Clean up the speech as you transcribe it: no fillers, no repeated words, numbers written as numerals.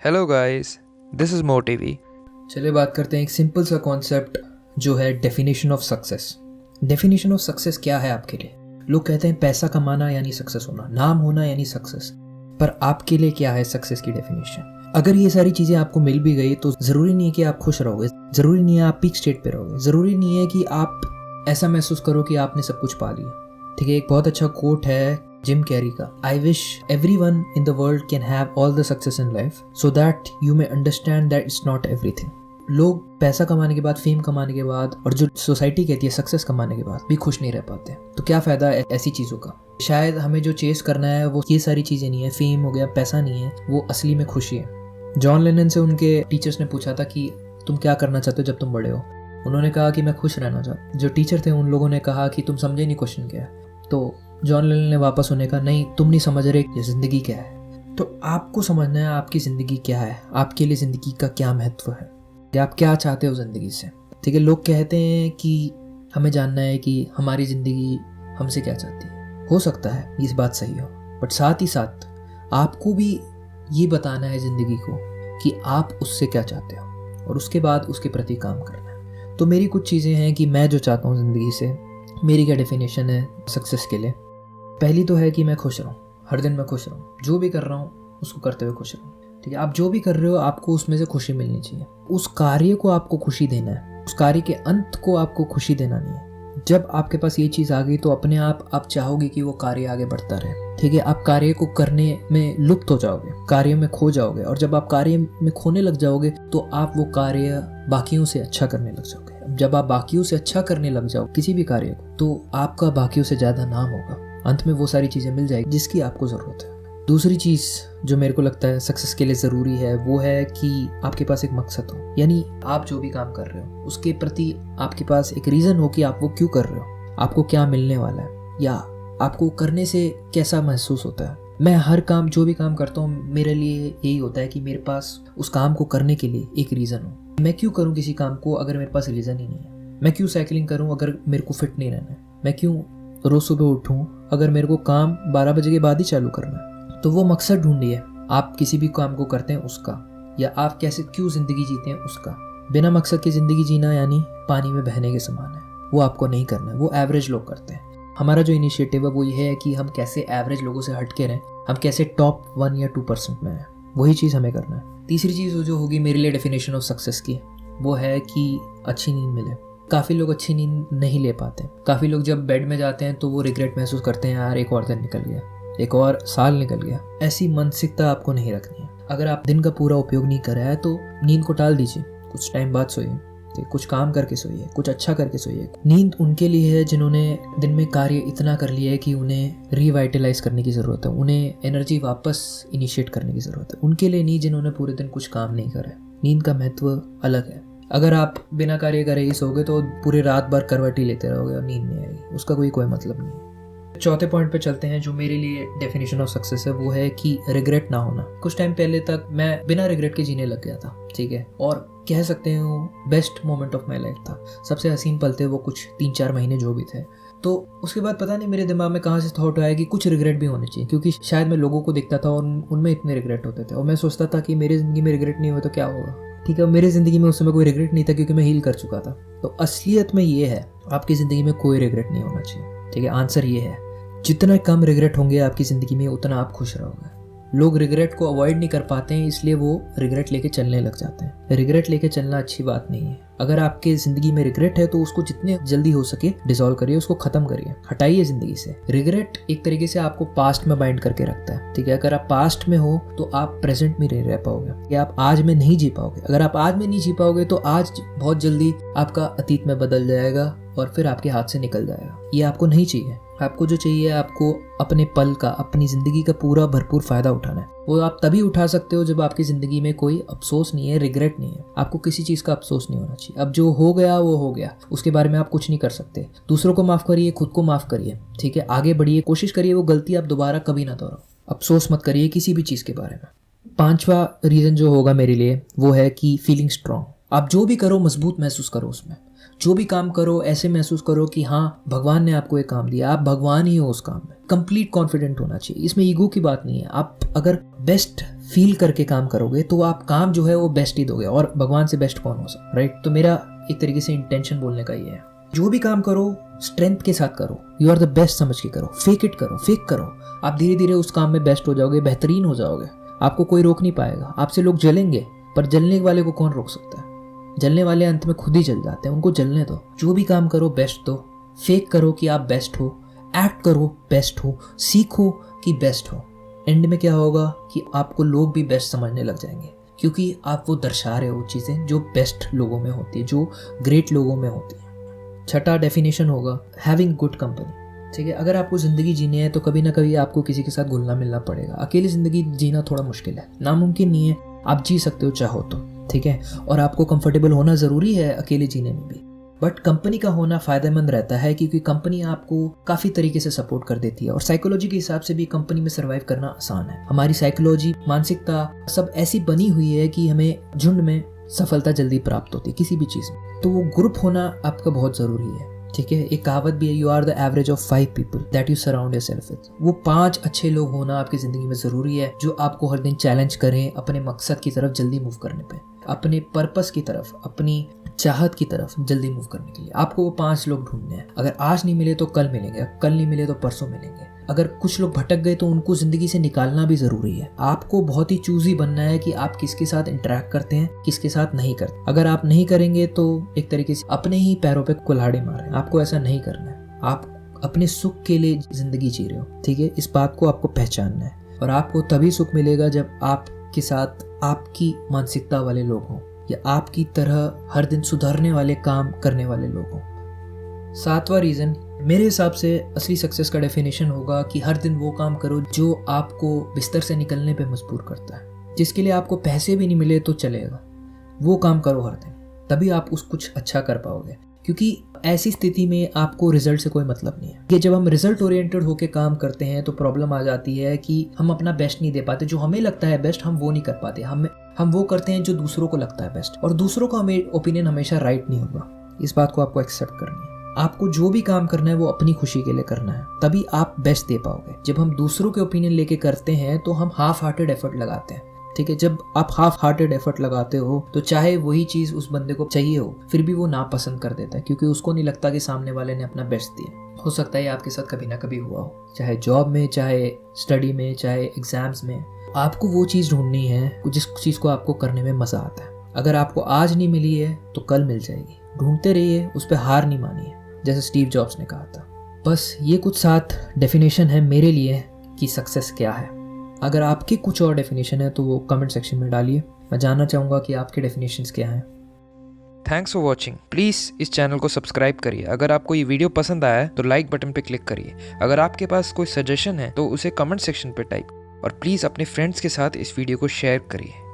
Hello guys, this is मोटिवी। चलिए बात करते हैं एक सिंपल सा कॉन्सेप्ट जो है definition of success. Definition of success क्या है आपके लिए? लोग कहते हैं पैसा कमाना यानी सक्सेस होना, नाम होना यानी सक्सेस। पर आपके लिए क्या है सक्सेस की डेफिनेशन? अगर ये सारी चीज़ें आपको मिल भी गई तो ज़रूरी नहीं है कि आप खुश रहोगे, ज़रूरी नहीं है आप पीक स्टेट पे रहोगे, ज़रूरी नहीं है कि आप ऐसा महसूस करो कि आपने सब कुछ पा लिया। ठीक है, एक बहुत अच्छा कोट है जिम कैरी का, I wish everyone in the world can have all the success in life so that you may understand that it's not everything. लोग पैसा कमाने के बाद, फेम कमाने के बाद और जो सोसाइटी कहती है सक्सेस कमाने के बाद भी खुश नहीं रह पाते। तो क्या फायदा है ऐसी चीज़ों का? शायद हमें जो चेस करना है वो ये सारी चीज़ें नहीं है, फेम हो गया, पैसा नहीं है, वो असली में खुशी है। जॉन लेनन से उनके टीचर्स ने पूछा था कि तुम क्या करना चाहते हो जब तुम बड़े हो? उन्होंने कहा कि मैं खुश रहना चाहता हूँ। जो टीचर थे उन लोगों ने कहा कि तुम समझे नहीं क्वेश्चन क्या है। तो जॉन लेनन ने वापस उन्हें कहा, नहीं तुम नहीं समझ रहे कि ज़िंदगी क्या है। तो आपको समझना है आपकी ज़िंदगी क्या है, आपके लिए ज़िंदगी का क्या महत्व है, कि आप क्या चाहते हो ज़िंदगी से। ठीक है, लोग कहते हैं कि हमें जानना है कि हमारी ज़िंदगी हमसे क्या चाहती है। हो सकता है ये बात सही हो, बट साथ ही साथ आपको भी ये बताना है ज़िंदगी को कि आप उससे क्या चाहते हो और उसके बाद उसके प्रति काम करना है। तो मेरी कुछ चीज़ें हैं कि मैं जो चाहता हूँ ज़िंदगी से, मेरी क्या डेफिनेशन है सक्सेस के लिए। पहली तो है कि मैं खुश रहूँ, हर दिन मैं खुश रहूँ, जो भी कर रहा हूँ उसको करते हुए खुश रहूँ। ठीक है, आप जो भी कर रहे हो आपको उसमें से खुशी मिलनी चाहिए। उस कार्य को आपको खुशी देना है, उस कार्य के अंत को आपको खुशी देना नहीं है। जब आपके पास ये चीज़ आ गई तो अपने आप चाहोगे कि वो कार्य आगे बढ़ता रहे। ठीक है, आप कार्य को करने में लुप्त हो जाओगे, कार्य में खो जाओगे, और जब आप कार्य में खोने लग जाओगे तो आप वो कार्य बाकियों से अच्छा करने लग जाओगे। जब आप बाकियों से अच्छा करने लग जाओ किसी भी कार्य को, तो आपका बाकियों से ज़्यादा नाम होगा। अंत में वो सारी चीज़ें मिल जाएगी जिसकी आपको ज़रूरत है। दूसरी चीज़ जो मेरे को लगता है सक्सेस के लिए ज़रूरी है वो है कि आपके पास एक मकसद हो, यानी आप जो भी काम कर रहे हो उसके प्रति आपके पास एक रीज़न हो कि आप वो क्यों कर रहे हो, आपको क्या मिलने वाला है, या आपको करने से कैसा महसूस होता है। मैं हर काम, जो भी काम करता हूँ, मेरे लिए यही होता है कि मेरे पास उस काम को करने के लिए एक रीज़न हो। मैं क्यों करूँ किसी काम को अगर मेरे पास रीज़न ही नहीं है? मैं क्यों साइकिलिंग करूँ अगर मेरे को फिट नहीं रहना है? मैं क्यों रोज़ सुबह उठूँ अगर मेरे को काम 12 बजे के बाद ही चालू करना है? तो वो मकसद ढूंढिए आप किसी भी काम को करते हैं उसका, या आप कैसे क्यों ज़िंदगी जीते हैं उसका। बिना मकसद की ज़िंदगी जीना यानी पानी में बहने के समान है, वो आपको नहीं करना है, वो एवरेज लोग करते हैं। हमारा जो इनिशिएटिव है वो ये है कि हम कैसे एवरेज लोगों से हट के रहें, हम कैसे टॉप 1 या 2% में हैं, वही चीज़ हमें करना है। तीसरी चीज़ जो होगी मेरे लिए डेफिनेशन ऑफ सक्सेस की, वो है कि अच्छी नींद मिले। काफ़ी लोग अच्छी नींद नहीं ले पाते। काफ़ी लोग जब बेड में जाते हैं तो वो रिग्रेट महसूस करते हैं, यार एक और दिन निकल गया, एक और साल निकल गया। ऐसी मानसिकता आपको नहीं रखनी है। अगर आप दिन का पूरा उपयोग नहीं कर रहे हैं तो नींद को टाल दीजिए, कुछ टाइम बाद सोइए, कुछ काम करके सोइए, कुछ अच्छा करके सोइए। नींद उनके लिए है जिन्होंने दिन में कार्य इतना कर लिया है कि उन्हें रिवाइटलाइज करने की ज़रूरत है, उन्हें एनर्जी वापस इनिशिएट करने की ज़रूरत है। उनके लिए नहीं जिन्होंने पूरे दिन कुछ काम नहीं करा है। नींद का महत्व अलग है। अगर आप बिना कार्य करे ही सोगे तो पूरे रात भर करवटी लेते रहोगे और नींद नहीं आएगी, उसका कोई मतलब नहीं है। चौथे पॉइंट पे चलते हैं जो मेरे लिए डेफिनेशन ऑफ सक्सेस है, वो है कि रिग्रेट ना होना। कुछ टाइम पहले तक मैं बिना रिग्रेट के जीने लग गया था, ठीक है, और कह सकते हो best moment of my life था। सबसे हसीन पल थे वो कुछ 3-4 महीने जो भी थे। तो उसके बाद पता नहीं मेरे दिमाग में कहाँ से थॉट आया कि कुछ रिग्रेट भी होने चाहिए, क्योंकि शायद मैं लोगों को दिखता था और उनमें इतने रिग्रेट होते थे, और मैं सोचता था कि मेरी ज़िंदगी में रिग्रेट नहीं हुआ तो क्या होगा। ठीक है, मेरी ज़िंदगी में उस समय कोई रिग्रेट नहीं था क्योंकि मैं हील कर चुका था। तो असलियत में ये है, आपकी ज़िंदगी में कोई रिग्रेट नहीं होना चाहिए। ठीक है, आंसर ये है। जितना कम रिग्रेट होंगे आपकी ज़िंदगी में उतना आप खुश रहोगे। लोग रिग्रेट को अवॉइड नहीं कर पाते हैं, इसलिए वो रिग्रेट लेके चलने लग जाते हैं। रिग्रेट लेके चलना अच्छी बात नहीं है। अगर आपके ज़िंदगी में रिग्रेट है तो उसको जितने जल्दी हो सके डिसॉल्व करिए, उसको ख़त्म करिए, हटाइए ज़िंदगी से। रिग्रेट एक तरीके से आपको पास्ट में बाइंड करके रखता है। ठीक है, अगर आप पास्ट में हो तो आप प्रेजेंट में नहीं रह पाओगे, या आप आज में नहीं जी पाओगे। अगर आप आज में नहीं जी पाओगे तो आज बहुत जल्दी आपका अतीत में बदल जाएगा और फिर आपके हाथ से निकल जाएगा। ये आपको नहीं चाहिए। आपको जो चाहिए, आपको अपने पल का, अपनी ज़िंदगी का पूरा भरपूर फ़ायदा उठाना है। वो आप तभी उठा सकते हो जब आपकी ज़िंदगी में कोई अफसोस नहीं है, रिग्रेट नहीं है। आपको किसी चीज़ का अफसोस नहीं होना चाहिए। अब जो हो गया वो हो गया, उसके बारे में आप कुछ नहीं कर सकते। दूसरों को माफ़ करिए, खुद को माफ़ करिए। ठीक है, आगे बढ़िए, कोशिश करिए वो गलती आप दोबारा कभी ना दोहराओ। अफसोस मत करिए किसी भी चीज़ के बारे में। 5वां रीज़न जो होगा मेरे लिए वो है कि फीलिंग स्ट्रॉन्ग। आप जो भी करो मजबूत महसूस करो उसमें। जो भी काम करो ऐसे महसूस करो कि हाँ, भगवान ने आपको एक काम दिया, आप भगवान ही हो उस काम में। कंप्लीट कॉन्फिडेंट होना चाहिए, इसमें ईगो की बात नहीं है। आप अगर बेस्ट फील करके काम करोगे तो आप काम जो है वो बेस्ट ही दोगे, और भगवान से बेस्ट कौन हो सकता, राइट। तो मेरा एक तरीके से इंटेंशन बोलने का ये है, जो भी काम करो स्ट्रेंथ के साथ करो, यू आर द बेस्ट समझ के करो, फेक इट करो, फेक करो। आप धीरे धीरे उस काम में बेस्ट हो जाओगे, बेहतरीन हो जाओगे, आपको कोई रोक नहीं पाएगा। आपसे लोग जलेंगे, पर जलने वाले को कौन रोक सकता है? जलने वाले अंत में खुद ही जल जाते हैं, उनको जलने दो। जो भी काम करो बेस्ट दो, फेक करो कि आप बेस्ट हो, एक्ट करो बेस्ट हो, सीखो कि बेस्ट हो। एंड में क्या होगा कि आपको लोग भी बेस्ट समझने लग जाएंगे, क्योंकि आप वो दर्शा रहे हो चीज़ें जो बेस्ट लोगों में होती है, जो ग्रेट लोगों में होती है। छठा डेफिनेशन होगा हैविंग गुड कंपनी। ठीक है, अगर आपको ज़िंदगी जीनी है तो कभी ना कभी आपको किसी के साथ घुलना मिलना पड़ेगा। अकेली ज़िंदगी जीना थोड़ा मुश्किल है, नामुमकिन नहीं है, आप जी सकते हो चाहो तो, ठीक है। और आपको कंफर्टेबल होना ज़रूरी है अकेले जीने में भी, बट कंपनी का होना फ़ायदेमंद रहता है, क्योंकि कंपनी आपको काफ़ी तरीके से सपोर्ट कर देती है। और साइकोलॉजी के हिसाब से भी कंपनी में सर्वाइव करना आसान है। हमारी साइकोलॉजी, मानसिकता सब ऐसी बनी हुई है कि हमें झुंड में सफलता जल्दी प्राप्त होती है किसी भी चीज़ में। तो वो ग्रुप होना आपका बहुत ज़रूरी है, ठीक है। एक कहावत भी है, you are the average of 5 people that you surround yourself with. वो 5 अच्छे लोग होना आपकी ज़िंदगी में ज़रूरी है, जो आपको हर दिन चैलेंज करें अपने मकसद की तरफ जल्दी मूव करने पे, अपने पर्पस की तरफ, अपनी चाहत की तरफ जल्दी मूव करने के लिए। आपको वो 5 लोग ढूंढने हैं। अगर आज नहीं मिले तो कल मिलेंगे, कल नहीं मिले तो परसों मिलेंगे। अगर कुछ लोग भटक गए तो उनको ज़िंदगी से निकालना भी ज़रूरी है। आपको बहुत ही चूज़ी बनना है कि आप किसके साथ इंटरेक्ट करते हैं, किसके साथ नहीं करते। अगर आप नहीं करेंगे तो एक तरीके से अपने ही पैरों पे कुल्हाड़ी मार रहे हैं। आपको ऐसा नहीं करना है। आप अपने सुख के लिए ज़िंदगी जी रहे हो, ठीक है। इस बात को आपको पहचानना है, और आपको तभी सुख मिलेगा जब आपके साथ आपकी मानसिकता वाले लोग हों, या आपकी तरह हर दिन सुधारने वाले काम करने वाले लोग हों। 7वां रीज़न मेरे हिसाब से असली सक्सेस का डेफिनेशन होगा कि हर दिन वो काम करो जो आपको बिस्तर से निकलने पे मजबूर करता है, जिसके लिए आपको पैसे भी नहीं मिले तो चलेगा। वो काम करो हर दिन, तभी आप कुछ अच्छा कर पाओगे, क्योंकि ऐसी स्थिति में आपको रिजल्ट से कोई मतलब नहीं है। कि जब हम रिजल्ट ओरिएंटेड होकर काम करते हैं तो प्रॉब्लम आ जाती है कि हम अपना बेस्ट नहीं दे पाते। जो हमें लगता है बेस्ट हम वो नहीं कर पाते। हम वो करते हैं जो दूसरों को लगता है बेस्ट, और दूसरों का ओपिनियन हमेशा राइट नहीं होगा। इस बात को आपको एक्सेप्ट करनी है। आपको जो भी काम करना है वो अपनी खुशी के लिए करना है, तभी आप बेस्ट दे पाओगे। जब हम दूसरों के ओपिनियन लेके करते हैं तो हम हाफ हार्टेड एफर्ट लगाते हैं, ठीक है। जब आप हाफ हार्टेड एफर्ट लगाते हो तो चाहे वही चीज़ उस बंदे को चाहिए हो, फिर भी वो नापसंद कर देता है, क्योंकि उसको नहीं लगता कि सामने वाले ने अपना बेस्ट दिया। हो सकता है आपके साथ कभी ना कभी हुआ हो, चाहे जॉब में, चाहे स्टडी में, चाहे एग्जाम्स में। आपको वो चीज़ ढूंढनी है जिस चीज़ को आपको करने में मज़ा आता है। अगर आपको आज नहीं मिली है तो कल मिल जाएगी। ढूंढते रहिए, उस पर हार नहीं मानिए, जैसे स्टीव जॉब्स ने कहा था। बस ये कुछ 7 डेफिनेशन है मेरे लिए कि सक्सेस क्या है। अगर आपकी कुछ और डेफिनेशन है तो वो कमेंट सेक्शन में डालिए। मैं जानना चाहूँगा कि आपके डेफिनेशंस क्या हैं। Thanks for watching. प्लीज़ इस चैनल को सब्सक्राइब करिए। अगर आपको ये वीडियो पसंद आया है तो लाइक बटन पे क्लिक करिए। अगर आपके पास कोई सजेशन है तो उसे कमेंट सेक्शन पे टाइप, और प्लीज़ अपने फ्रेंड्स के साथ इस वीडियो को शेयर करिए।